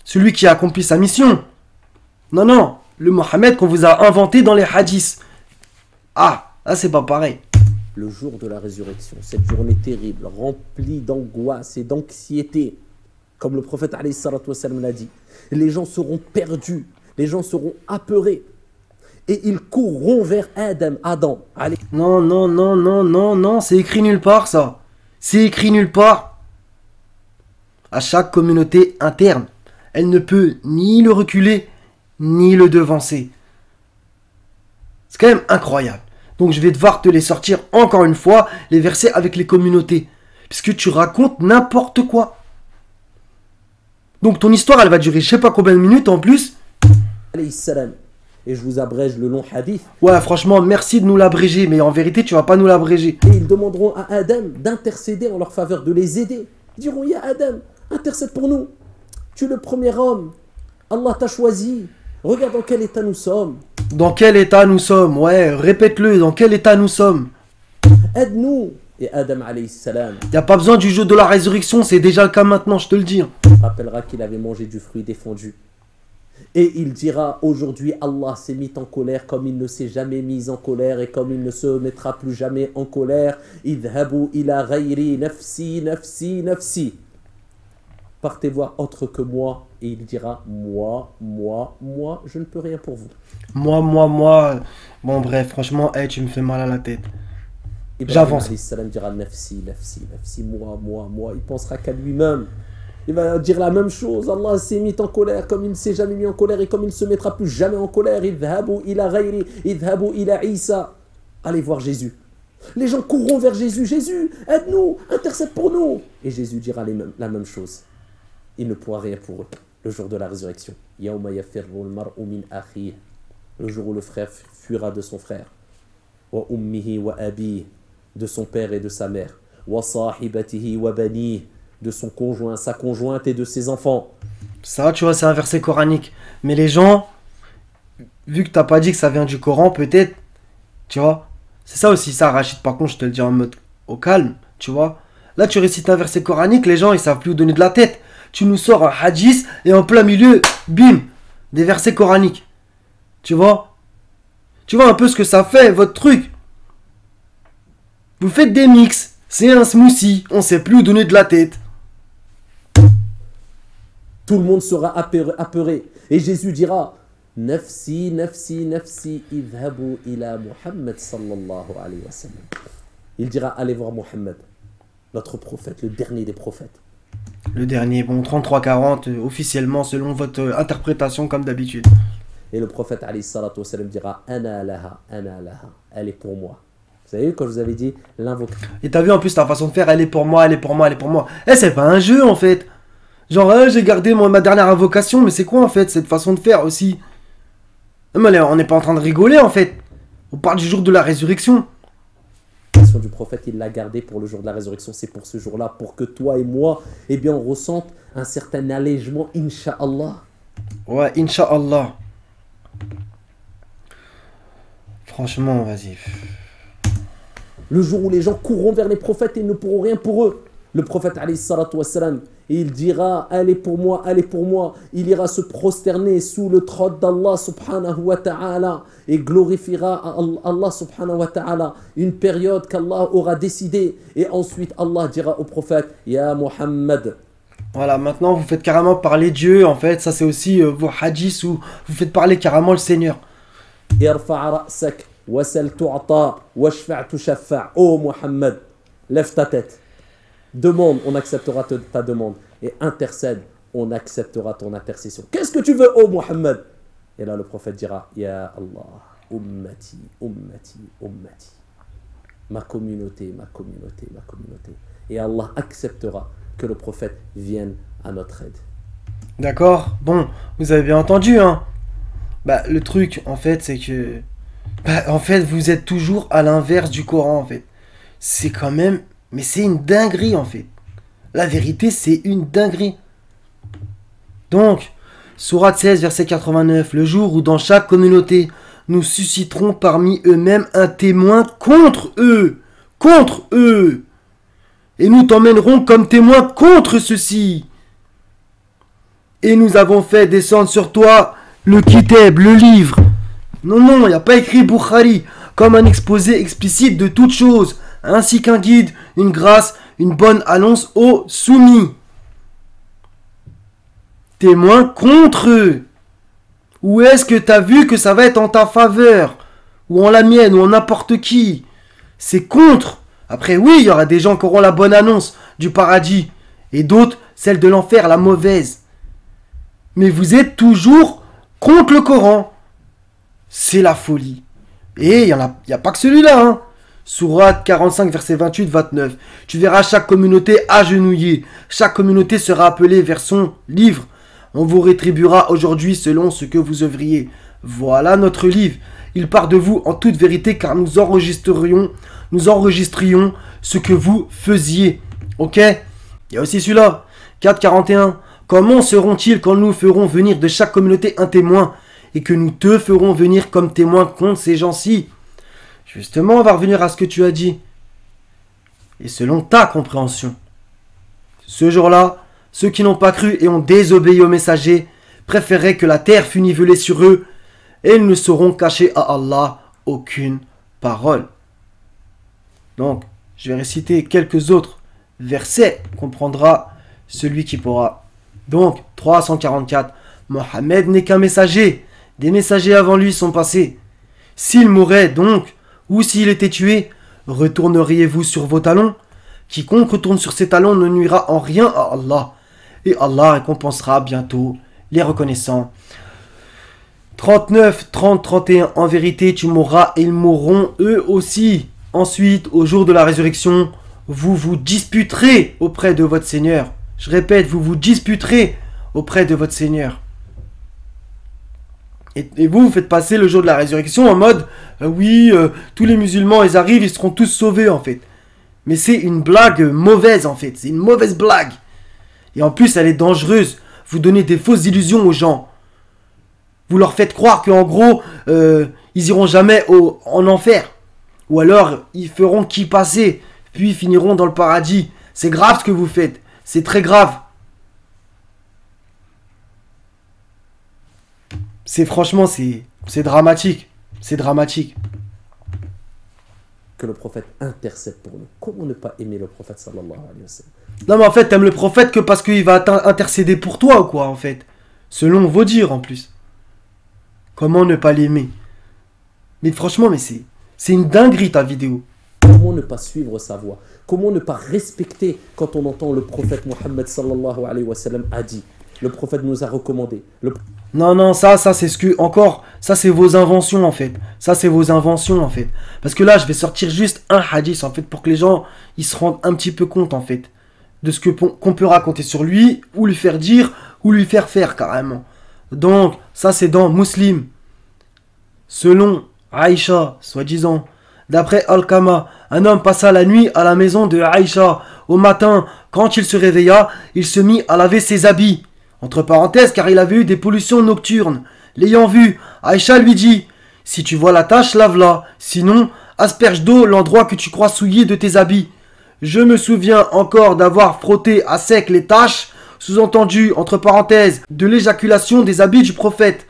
Speaker 1: Celui qui a accompli sa mission. Non, non, le Mohammed qu'on vous a inventé dans les hadiths. Ah, là, c'est pas pareil.
Speaker 2: Le jour de la résurrection, cette journée terrible, remplie d'angoisse et d'anxiété, comme le prophète alayhi salatu wassalam l'a dit, les gens seront perdus, les gens seront apeurés. Et ils courront vers Adam. Allez.
Speaker 1: Non, non, non, non, non, non, c'est écrit nulle part ça. C'est écrit nulle part. À chaque communauté interne, elle ne peut ni le reculer, ni le devancer. C'est quand même incroyable. Donc je vais devoir te les sortir encore une fois, les versets avec les communautés. Puisque tu racontes n'importe quoi. Donc ton histoire, elle va durer je sais pas combien de minutes en plus.
Speaker 2: Alayhi salam. Et je vous abrège le long hadith.
Speaker 1: Ouais, franchement, merci de nous l'abréger, mais en vérité, tu vas pas nous l'abréger.
Speaker 2: Et ils demanderont à Adam d'intercéder en leur faveur, de les aider. Ils diront: ya Adam, intercède pour nous. Tu es le premier homme. Allah t'a choisi. Regarde dans quel état nous sommes.
Speaker 1: Dans quel état nous sommes? Ouais, répète-le, dans quel état nous sommes?
Speaker 2: Aide-nous. Et Adam alayhi salam.
Speaker 1: Y a pas besoin du jeu de la résurrection, c'est déjà le cas maintenant, je te le dis.
Speaker 2: Rappellera qu'il avait mangé du fruit défendu. Et il dira aujourd'hui Allah s'est mis en colère comme il ne s'est jamais mis en colère et comme il ne se mettra plus jamais en colère. Idhabu ila ghayri nafsi nafsi nafsi. Partez voir autre que moi. Et il dira moi, je ne peux rien pour vous.
Speaker 1: Moi. Bon bref, franchement, tu me fais mal à la tête. J'avance.
Speaker 2: Ibrahim salam dira nafsi, nafsi, nafsi, moi. Il pensera qu'à lui-même. Il va dire la même chose. Allah s'est mis en colère comme il ne s'est jamais mis en colère et comme il ne se mettra plus jamais en colère. Idhabu ila ghayri, idhabu ila Isa. Allez voir Jésus. Les gens courront vers Jésus. Jésus, aide-nous, intercède pour nous. Et Jésus dira la même chose. Il ne pourra rien pour eux. Le jour de la résurrection. Yawma yafirru al-mar'u min akhihi. Le jour où le frère fuira de son frère. Wa ummihi wa abihi. De son père et de sa mère. Wa sahibatihi wa banihi. De son conjoint, sa conjointe et de ses enfants.
Speaker 1: Ça, tu vois, c'est un verset coranique. Mais les gens, vu que t'as pas dit que ça vient du Coran, peut-être, tu vois, c'est ça aussi, ça, Rachid, par contre, je te le dis en mode au calme, tu vois. Là, tu récites un verset coranique, les gens, ils savent plus où donner de la tête. Tu nous sors un hadith et en plein milieu, bim, des versets coraniques. Tu vois un peu ce que ça fait, votre truc. Vous faites des mix, c'est un smoothie, on sait plus où donner de la tête.
Speaker 2: Tout le monde sera apeuré. Et Jésus dira Nafsi, nafsi, nafsi, idhabu ila Muhammad sallallahu alayhi wa sallam. Il dira allez voir Muhammad, notre prophète, le dernier des prophètes.
Speaker 1: Le dernier, bon, 33-40, officiellement, selon votre interprétation, comme d'habitude.
Speaker 2: Et le prophète alayhi salatu wa sallam dira Ana laha, elle est pour moi. Vous avez vu quand je vous avais dit l'invocation.
Speaker 1: Et t'as vu en plus ta façon de faire, elle est pour moi, elle est pour moi, elle est pour moi. C'est pas un jeu en fait. Genre, j'ai gardé ma dernière invocation, mais c'est quoi en fait cette façon de faire aussi? Mais on n'est pas en train de rigoler en fait. On parle du jour de la résurrection.
Speaker 2: Du prophète, il l'a gardé pour le jour de la résurrection, c'est pour ce jour-là, pour que toi et moi, eh bien, on ressente un certain allègement, Inch'Allah.
Speaker 1: Ouais, Inch'Allah. Franchement, vas-y.
Speaker 2: Le jour où les gens courront vers les prophètes et ils ne pourront rien pour eux. Le prophète, alayhi salatu wassalam, il dira « Allez pour moi, allez pour moi ». Il ira se prosterner sous le trône d'Allah subhanahu wa ta'ala et glorifiera Allah subhanahu wa ta'ala une période qu'Allah aura décidée. Et ensuite, Allah dira au prophète « Ya Muhammad ».
Speaker 1: Voilà, maintenant vous faites carrément parler Dieu, en fait. Ça, c'est aussi vos hadiths où vous faites parler carrément le Seigneur.
Speaker 2: « Irfa' ra'sak wa sal tu'ta wa shfa' tushaffa'». Oh Muhammad, lève ta tête. Demande, on acceptera ta demande. Et intercède, on acceptera ton intercession. Qu'est-ce que tu veux, oh Muhammad? Et là, le prophète dira, Ya Allah, ummati, ummati, ummati. Ma communauté, ma communauté, ma communauté. Et Allah acceptera que le prophète vienne à notre aide.
Speaker 1: D'accord. Bon, vous avez bien entendu, hein. Le truc, en fait, c'est que... en fait, vous êtes toujours à l'inverse du Coran, en fait. C'est quand même... Mais c'est une dinguerie en fait. La vérité, c'est une dinguerie. Donc, Sourate 16, verset 89. Le jour où dans chaque communauté, nous susciterons parmi eux-mêmes un témoin contre eux. Contre eux. Et nous t'emmènerons comme témoin contre ceux-ci. Et nous avons fait descendre sur toi le kitab, le livre. Non, il n'y a pas écrit Bukhari. Comme un exposé explicite de toutes choses. Ainsi qu'un guide, une grâce, une bonne annonce aux soumis. Témoin contre eux. Où est-ce que tu as vu que ça va être en ta faveur? Ou en la mienne, ou en n'importe qui? C'est contre. Après oui, il y aura des gens qui auront la bonne annonce du paradis. Et d'autres, celle de l'enfer, la mauvaise. Mais vous êtes toujours contre le Coran. C'est la folie. Et il n'y a pas que celui-là, hein. Sourate 45, verset 28-29. Tu verras chaque communauté agenouillée. Chaque communauté sera appelée vers son livre. On vous rétribuera aujourd'hui selon ce que vous œuvriez. Voilà notre livre. Il part de vous en toute vérité car nous enregistrions ce que vous faisiez. Ok? Il y a aussi celui-là. 4,41. Comment seront-ils quand nous ferons venir de chaque communauté un témoin et que nous te ferons venir comme témoin contre ces gens-ci? Justement, on va revenir à ce que tu as dit. Et selon ta compréhension. Ce jour-là, ceux qui n'ont pas cru et ont désobéi au messager préféreraient que la terre fût nivelée sur eux, et ils ne sauront cacher à Allah aucune parole. Donc, je vais réciter quelques autres versets, comprendra celui qui pourra. Donc, 344. Mohammed n'est qu'un messager. Des messagers avant lui sont passés. S'il mourait donc, ou s'il était tué, retourneriez-vous sur vos talons? Quiconque retourne sur ses talons ne nuira en rien à Allah. Et Allah récompensera bientôt les reconnaissants. 39, 30, 31. En vérité, tu mourras et ils mourront eux aussi. Ensuite, au jour de la résurrection, vous vous disputerez auprès de votre Seigneur. Je répète, vous vous disputerez auprès de votre Seigneur. Et vous faites passer le jour de la résurrection en mode tous les musulmans ils arrivent, ils seront tous sauvés en fait. Mais c'est une blague mauvaise en fait, c'est une mauvaise blague. Et en plus elle est dangereuse. Vous donnez des fausses illusions aux gens. Vous leur faites croire qu'en gros ils iront jamais en enfer. Ou alors ils feront qu'y passer, puis ils finiront dans le paradis. C'est grave ce que vous faites, c'est très grave. Franchement, c'est dramatique. C'est dramatique.
Speaker 2: Que le prophète intercède pour nous. Comment ne pas aimer le prophète sallallahu alayhi wa sallam?
Speaker 1: Non mais en fait, t'aimes le prophète que parce qu'il va intercéder pour toi ou quoi en fait. Selon vos dires en plus. Comment ne pas l'aimer? Mais franchement, c'est une dinguerie ta vidéo.
Speaker 2: Comment ne pas suivre sa voie? Comment ne pas respecter quand on entend le prophète Mohammed sallallahu alayhi wa sallam a dit? Le prophète nous a recommandé.
Speaker 1: Non, ça c'est ce que... Encore, ça c'est vos inventions en fait. Ça c'est vos inventions en fait. Parce que là, je vais sortir juste un hadith en fait pour que les gens, ils se rendent un petit peu compte en fait. De ce qu'on peut raconter sur lui, ou lui faire dire, ou lui faire faire carrément. Donc, ça c'est dans Muslim. Selon Aïcha, soi-disant, d'après Al-Kama, un homme passa la nuit à la maison de Aïcha. Au matin, quand il se réveilla, il se mit à laver ses habits. Entre parenthèses, car il avait eu des pollutions nocturnes. L'ayant vu, Aïcha lui dit « Si tu vois la tache, lave-la. Sinon, asperge d'eau l'endroit que tu crois souillé de tes habits. » Je me souviens encore d'avoir frotté à sec les taches, sous-entendu, entre parenthèses, de l'éjaculation des habits du prophète,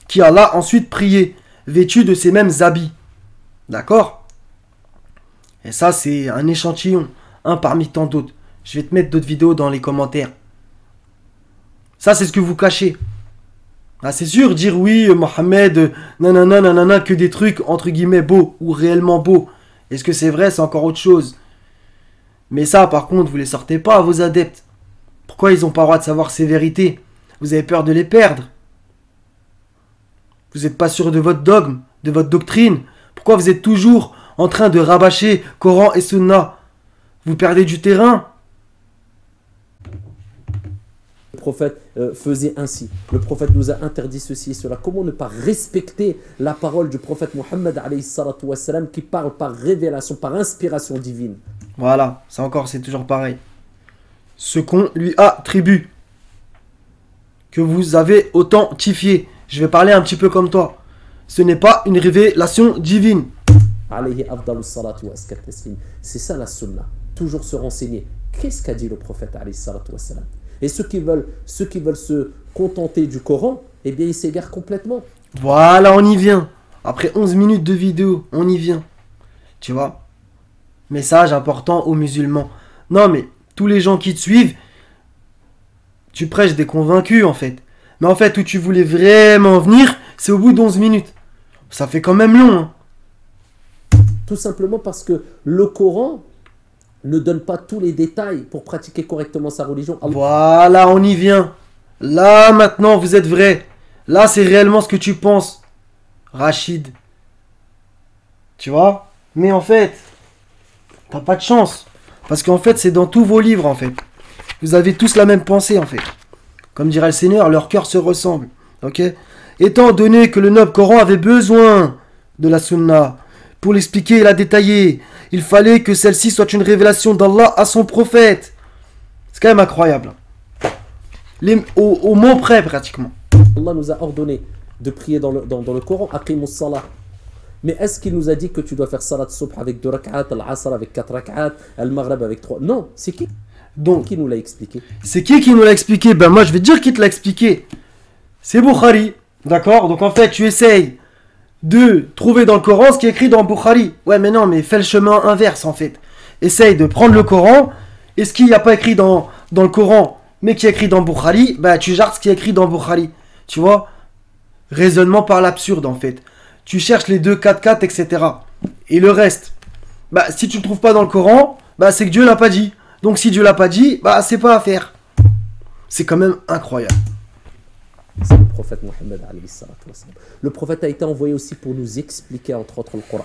Speaker 1: qui alla ensuite prier, vêtu de ces mêmes habits. D'accord? Et ça, c'est un échantillon, un parmi tant d'autres. Je vais te mettre d'autres vidéos dans les commentaires. Ça, c'est ce que vous cachez. Ah, c'est sûr, dire oui, Mohammed, nanana, que des trucs entre guillemets beaux ou réellement beaux. Est-ce que c'est vrai? C'est encore autre chose. Mais ça, par contre, vous les sortez pas à vos adeptes. Pourquoi ils n'ont pas le droit de savoir ces vérités? Vous avez peur de les perdre. Vous n'êtes pas sûr de votre dogme, de votre doctrine. Pourquoi vous êtes toujours en train de rabâcher Coran et Sunna? Vous perdez du terrain.
Speaker 2: Le prophète faisait ainsi. Le prophète nous a interdit ceci et cela. Comment ne pas respecter la parole du prophète Mohammed alayhi salatu wassalam, qui parle par révélation, par inspiration divine?
Speaker 1: Voilà, ça encore, c'est toujours pareil. Ce qu'on lui attribue, que vous avez authentifié. Je vais parler un petit peu comme toi. Ce n'est pas une révélation divine.
Speaker 2: Alayhi afdalus salatu wa askat taslim. C'est ça la sunna. Toujours se renseigner. Qu'est-ce qu'a dit le prophète alayhi salatu wassalam? Et ceux qui veulent se contenter du Coran, eh bien ils s'égarent complètement.
Speaker 1: Voilà, on y vient. Après 11 minutes de vidéo, on y vient. Tu vois? Message important aux musulmans. Non mais, tous les gens qui te suivent, tu prêches des convaincus en fait. Mais en fait, où tu voulais vraiment venir, c'est au bout d'11 minutes. Ça fait quand même long. Hein.
Speaker 2: Tout simplement parce que le Coran ne donne pas tous les détails pour pratiquer correctement sa religion.
Speaker 1: Voilà, on y vient. Là, maintenant, vous êtes vrai. Là, c'est réellement ce que tu penses, Rachid. Tu vois? Mais en fait, t'as pas de chance. Parce qu'en fait, c'est dans tous vos livres, en fait. Vous avez tous la même pensée, en fait. Comme dirait le Seigneur, leurs cœurs se ressemblent. Ok? Étant donné que le noble Coran avait besoin de la Sunna pour l'expliquer et la détailler, il fallait que celle-ci soit une révélation d'Allah à son prophète. C'est quand même incroyable. Au mot près, pratiquement.
Speaker 2: Allah nous a ordonné de prier dans le Coran, aqimus salah. Mais est-ce qu'il nous a dit que tu dois faire salat subh avec 2 rak'at, al-asr avec 4 rak'at, al-maghrib avec 3? Non, c'est qui?
Speaker 1: Donc,
Speaker 2: qui nous l'a expliqué?
Speaker 1: C'est qui nous l'a expliqué? Ben moi, je vais dire qui te l'a expliqué. c'est Bukhari. D'accord? Donc en fait, tu essayes de trouver dans le Coran ce qui est écrit dans Bukhari. Ouais, mais non, mais fais le chemin inverse en fait. Essaye de prendre le Coran, et ce qu'il n'y a pas écrit dans le Coran, mais qui est écrit dans Bukhari, bah tu jarres ce qui est écrit dans Bukhari. Tu vois? Raisonnement par l'absurde en fait. Tu cherches les 2, 4, 4, etc. Et le reste, bah si tu ne le trouves pas dans le Coran, bah c'est que Dieu l'a pas dit. Donc si Dieu l'a pas dit, bah c'est pas à faire. C'est quand même incroyable.
Speaker 2: C'est le prophète Mohammed alayhi salatu wassalam. Le prophète a été envoyé aussi pour nous expliquer entre autres le Coran,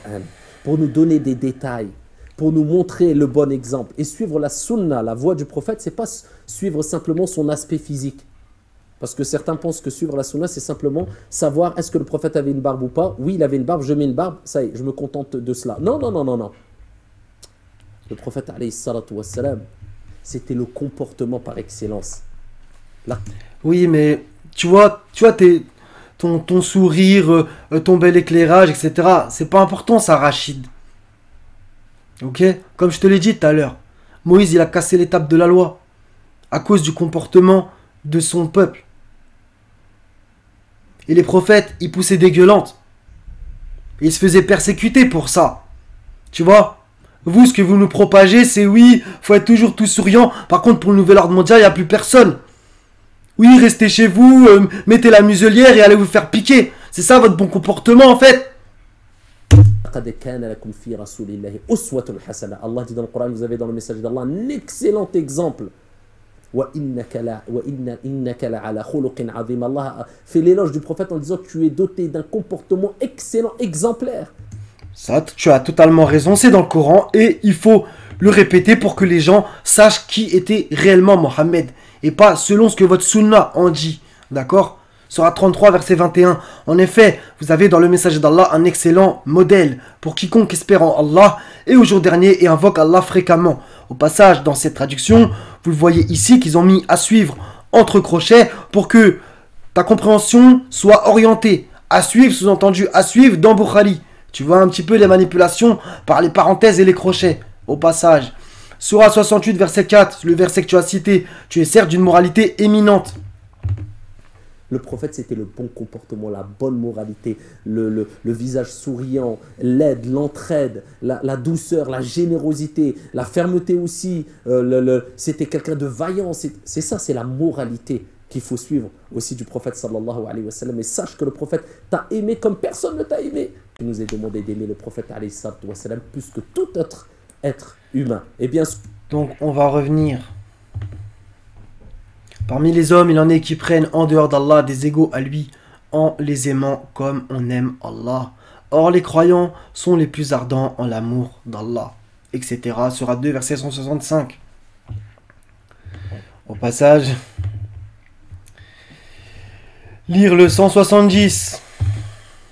Speaker 2: pour nous donner des détails, pour nous montrer le bon exemple. Et suivre la sunna, la voie du prophète, c'est pas suivre simplement son aspect physique. Parce que certains pensent que suivre la sunna, c'est simplement savoir est-ce que le prophète avait une barbe ou pas. Oui, il avait une barbe, je mets une barbe, ça y est, je me contente de cela. Non, non, non, non, non. Le prophète alayhi salatu wassalam, c'était le comportement par excellence. Là.
Speaker 1: Oui, mais tu vois ton sourire, ton bel éclairage, etc. C'est pas important ça, Rachid. Ok? Comme je te l'ai dit tout à l'heure, Moïse il a cassé l'étape de la loi à cause du comportement de son peuple. Et les prophètes, ils poussaient des gueulantes. Et ils se faisaient persécuter pour ça. Tu vois? Vous, ce que vous nous propagez, c'est oui, faut être toujours tout souriant. Par contre, pour le nouvel ordre mondial, il n'y a plus personne. Oui, restez chez vous, mettez la muselière et allez vous faire piquer. C'est ça votre bon comportement en fait.
Speaker 2: Allah dit dans le Coran, vous avez dans le message d'Allah un excellent exemple. Allah fait l'éloge du prophète en disant que tu es doté d'un comportement excellent, exemplaire.
Speaker 1: Ça, tu as totalement raison, c'est dans le Coran et il faut le répéter pour que les gens sachent qui était réellement Mohammed et pas selon ce que votre sunna en dit. D'accord? Surah 33, verset 21. En effet, vous avez dans le message d'Allah un excellent modèle pour quiconque espère en Allah et au jour dernier et invoque Allah fréquemment. Au passage, dans cette traduction, vous le voyez ici qu'ils ont mis à suivre entre crochets pour que ta compréhension soit orientée. À suivre, sous-entendu, à suivre dans Bukhari. Tu vois un petit peu les manipulations par les parenthèses et les crochets. Au passage, Surah 68, verset 4, le verset que tu as cité, tu es certes d'une moralité éminente.
Speaker 2: Le prophète, c'était le bon comportement, la bonne moralité, le visage souriant, l'aide, l'entraide, la douceur, la générosité, la fermeté aussi. C'était quelqu'un de vaillant. C'est ça, c'est la moralité qu'il faut suivre aussi du prophète sallallahu alayhi wa sallam. Et sache que le prophète t'a aimé comme personne ne t'a aimé. Il nous est demandé d'aimer le prophète alayhi wa sallam plus que tout autre être humain. Et bien sûr.
Speaker 1: Donc on va revenir. Parmi les hommes, il en est qui prennent en dehors d'Allah des égaux à lui en les aimant comme on aime Allah. Or les croyants sont les plus ardents en l'amour d'Allah, etc. Surah 2, verset 165. Au passage, lire le 170.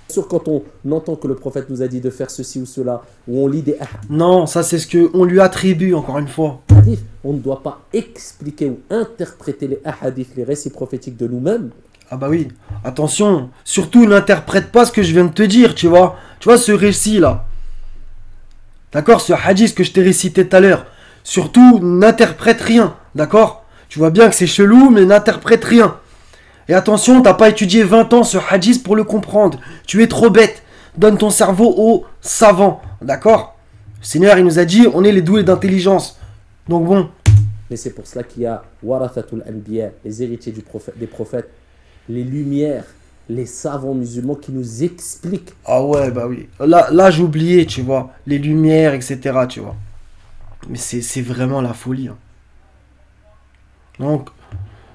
Speaker 2: Sûr, quand on entend que le prophète nous a dit de faire ceci ou cela, ou on lit des
Speaker 1: non, ça c'est ce qu'on lui attribue encore une fois.
Speaker 2: hadiths, on ne doit pas expliquer ou interpréter les hadiths, les récits prophétiques de nous-mêmes.
Speaker 1: Ah bah oui, attention, surtout n'interprète pas ce que je viens de te dire, tu vois. Tu vois ce récit là. D'accord, ce hadith que je t'ai récité tout à l'heure. Surtout n'interprète rien, d'accord. Tu vois bien que c'est chelou, mais n'interprète rien. Et attention, t'as pas étudié 20 ans ce hadith pour le comprendre. Tu es trop bête. Donne ton cerveau aux savants. D'accord? Le Seigneur, il nous a dit, on est les doués d'intelligence. Donc bon.
Speaker 2: Mais c'est pour cela qu'il y a Warathatul Anbiya, les héritiers des prophètes, les lumières, les savants musulmans qui nous expliquent.
Speaker 1: Ah ouais, bah oui. Là j'ai oublié, tu vois. Les lumières, etc., tu vois. Mais c'est vraiment la folie. Hein. Donc...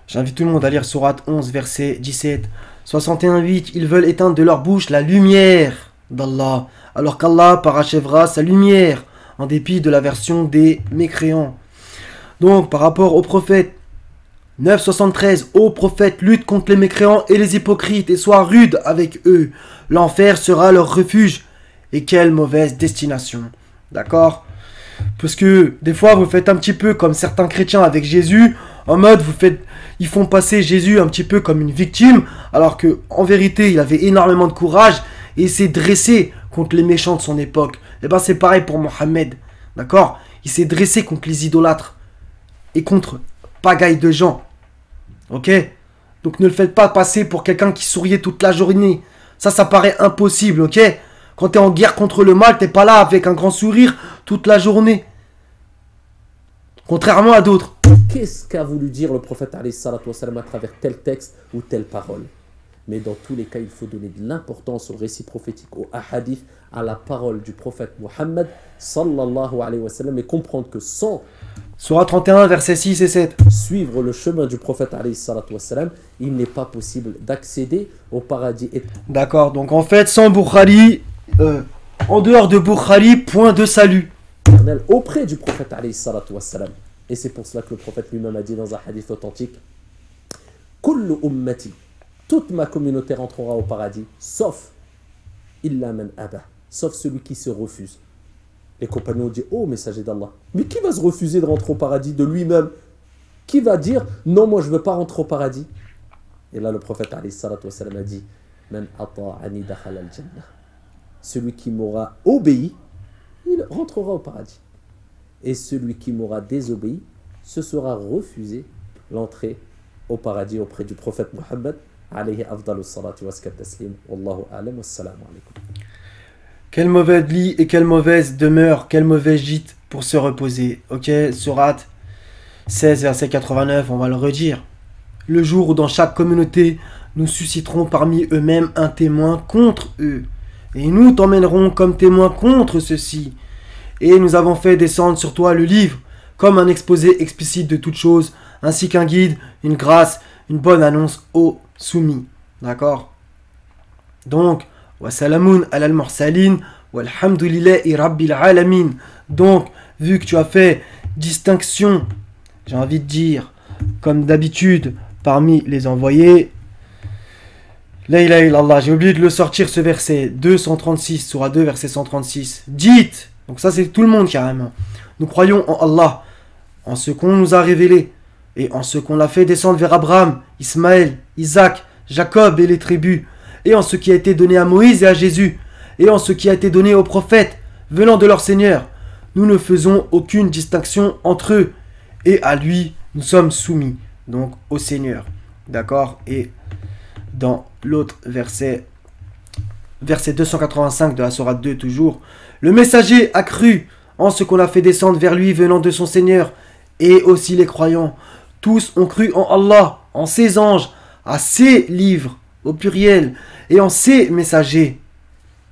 Speaker 1: j'invite tout le monde à lire Sourate 11, verset 17. 61.8. Ils veulent éteindre de leur bouche la lumière d'Allah, alors qu'Allah parachèvera sa lumière, en dépit de l'aversion des mécréants. Donc, par rapport aux prophètes, 9.73. Ô prophète, lutte contre les mécréants et les hypocrites, et sois rude avec eux. L'enfer sera leur refuge. Et quelle mauvaise destination. D'accord? Parce que, des fois, vous faites un petit peu comme certains chrétiens avec Jésus, en mode, ils font passer Jésus un petit peu comme une victime, alors que en vérité, il avait énormément de courage et il s'est dressé contre les méchants de son époque. Et ben c'est pareil pour Mohammed, d'accord? Il s'est dressé contre les idolâtres et contre pagaille de gens, ok? Donc ne le faites pas passer pour quelqu'un qui souriait toute la journée. Ça paraît impossible, ok? Quand tu es en guerre contre le mal, t'es pas là avec un grand sourire toute la journée. Contrairement à d'autres.
Speaker 2: Qu'est-ce qu'a voulu dire le prophète alayhi salatu wassalam à travers tel texte ou telle parole? Mais dans tous les cas, il faut donner de l'importance au récit prophétique, au hadith, à la parole du prophète Mohammed sallallahu alayhi wa sallam, et comprendre que sans
Speaker 1: Sourate 31, versets 6 et 7.
Speaker 2: suivre le chemin du prophète alayhi salatu wassalam, il n'est pas possible d'accéder au paradis
Speaker 1: D'accord, donc en fait, sans Bukhari, en dehors de Bukhari, point de salut.
Speaker 2: éternel auprès du prophète alayhi salatu wassalam. Et c'est pour cela que le prophète lui-même a dit dans un hadith authentique: Kullu ummati, toute ma communauté rentrera au paradis, sauf illa man aba, sauf celui qui se refuse. Les compagnons ont dit: oh messager d'Allah, mais qui va se refuser de rentrer au paradis de lui-même? Qui va dire non, moi je ne veux pas rentrer au paradis? Et là le prophète alayhi salatu wassalam a dit: Man ata'ani dakhala al-jannah, celui qui m'aura obéi, il rentrera au paradis. Et celui qui m'aura désobéi, se sera refusé l'entrée au paradis auprès du prophète Mohammed alayhi afdalu salatu wa taslim. Wallahu a'lam, wassalamu alaykum.
Speaker 1: Quel mauvais lit et quelle mauvaise demeure, quel mauvais gîte pour se reposer. Ok, Sourate 16, verset 89, on va le redire. Le jour où dans chaque communauté, nous susciterons parmi eux-mêmes un témoin contre eux. Et nous t'emmènerons comme témoin contre ceux-ci. Et nous avons fait descendre sur toi le livre, comme un exposé explicite de toutes choses, ainsi qu'un guide, une grâce, une bonne annonce aux soumis. D'accord? Donc, wa salamun alal mursalin, walhamdulillahi rabbil alamin. Donc, vu que tu as fait distinction, j'ai envie de dire, comme d'habitude, parmi les envoyés, la ilaha illallah, j'ai oublié de le sortir ce verset 236, Surah 2, verset 136. Dites, donc ça c'est tout le monde carrément, nous croyons en Allah, en ce qu'on nous a révélé, et en ce qu'on l'a fait descendre vers Abraham, Ismaël, Isaac, Jacob et les tribus, et en ce qui a été donné à Moïse et à Jésus, et en ce qui a été donné aux prophètes, venant de leur Seigneur. Nous ne faisons aucune distinction entre eux, et à lui nous sommes soumis, donc au Seigneur. D'accord? Et dans l'autre verset 285 de la Sourate 2 toujours, le messager a cru en ce qu'on a fait descendre vers lui venant de son Seigneur, et aussi les croyants. Tous ont cru en Allah, en ses anges, à ses livres, au pluriel, et en ses messagers.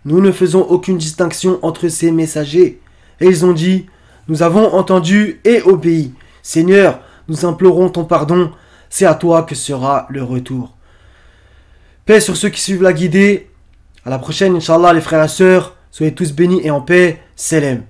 Speaker 1: Nous ne faisons aucune distinction entre ces messagers. Et ils ont dit: nous avons entendu et obéi. Seigneur, nous implorons ton pardon, c'est à toi que sera le retour. Paix sur ceux qui suivent la guidée. À la prochaine, Inch'Allah, les frères et sœurs. Soyez tous bénis et en paix. Salam.